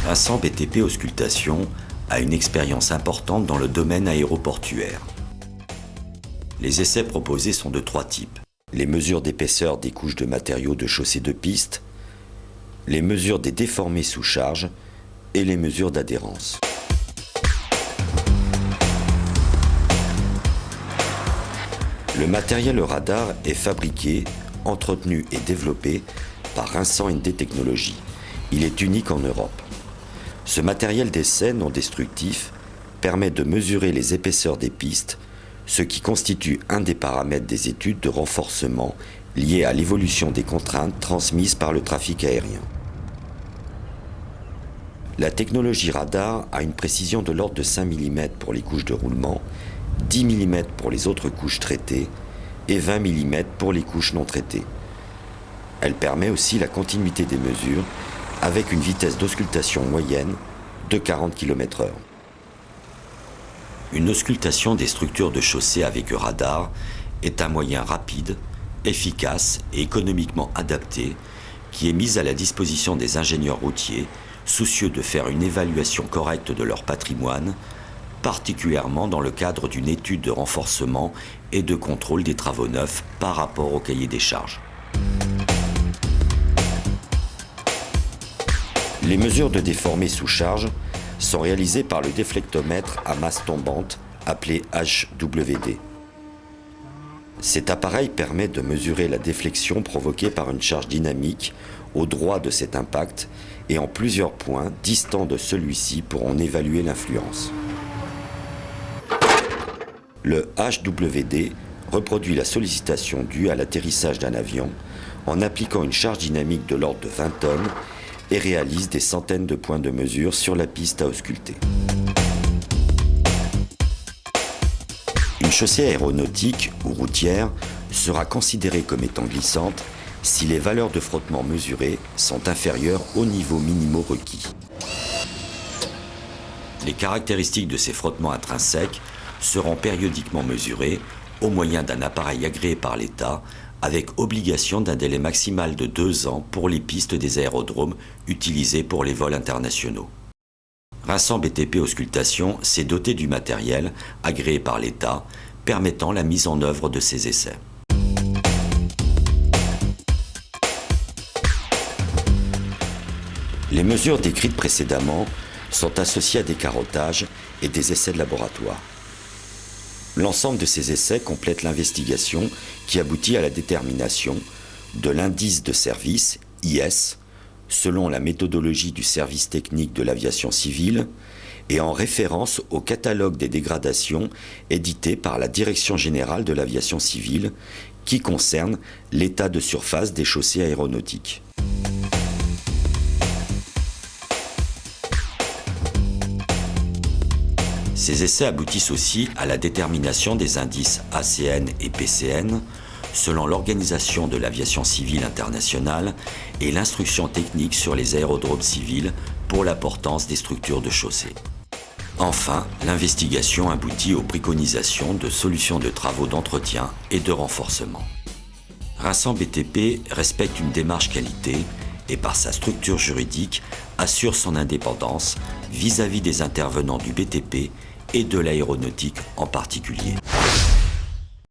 Vincent BTP Auscultation a une expérience importante dans le domaine aéroportuaire. Les essais proposés sont de 3 types. Les mesures d'épaisseur des couches de matériaux de chaussée de piste, les mesures des déformés sous charge et les mesures d'adhérence. Le matériel radar est fabriqué, entretenu et développé par Vincent ND Technologies. Il est unique en Europe. Ce matériel d'essai non destructif permet de mesurer les épaisseurs des pistes, ce qui constitue un des paramètres des études de renforcement liées à l'évolution des contraintes transmises par le trafic aérien. La technologie radar a une précision de l'ordre de 5 mm pour les couches de roulement, 10 mm pour les autres couches traitées et 20 mm pour les couches non traitées. Elle permet aussi la continuité des mesures avec une vitesse d'auscultation moyenne de 40 km/h. Une auscultation des structures de chaussée avec radar est un moyen rapide, efficace et économiquement adapté qui est mis à la disposition des ingénieurs routiers soucieux de faire une évaluation correcte de leur patrimoine, particulièrement dans le cadre d'une étude de renforcement et de contrôle des travaux neufs par rapport au cahier des charges. Les mesures de déformés sous charge sont réalisées par le déflectomètre à masse tombante appelé HWD. Cet appareil permet de mesurer la déflexion provoquée par une charge dynamique au droit de cet impact et en plusieurs points distants de celui-ci pour en évaluer l'influence. Le HWD reproduit la sollicitation due à l'atterrissage d'un avion en appliquant une charge dynamique de l'ordre de 20 tonnes et réalise des centaines de points de mesure sur la piste à ausculter. Une chaussée aéronautique ou routière sera considérée comme étant glissante si les valeurs de frottement mesurées sont inférieures aux niveaux minimaux requis. Les caractéristiques de ces frottements intrinsèques seront périodiquement mesurées au moyen d'un appareil agréé par l'État avec obligation d'un délai maximal de 2 ans pour les pistes des aérodromes utilisés pour les vols internationaux. Vincent BTP Auscultation s'est doté du matériel agréé par l'État permettant la mise en œuvre de ces essais. Les mesures décrites précédemment sont associées à des carottages et des essais de laboratoire. L'ensemble de ces essais complète l'investigation qui aboutit à la détermination de l'indice de service, IS, selon la méthodologie du service technique de l'aviation civile et en référence au catalogue des dégradations édité par la Direction générale de l'aviation civile qui concerne l'état de surface des chaussées aéronautiques. Ces essais aboutissent aussi à la détermination des indices ACN et PCN selon l'Organisation de l'aviation civile internationale et l'instruction technique sur les aérodromes civils pour la portance des structures de chaussée. Enfin, l'investigation aboutit aux préconisations de solutions de travaux d'entretien et de renforcement. Vincent BTP respecte une démarche qualité et par sa structure juridique assure son indépendance vis-à-vis des intervenants du BTP et de l'aéronautique en particulier.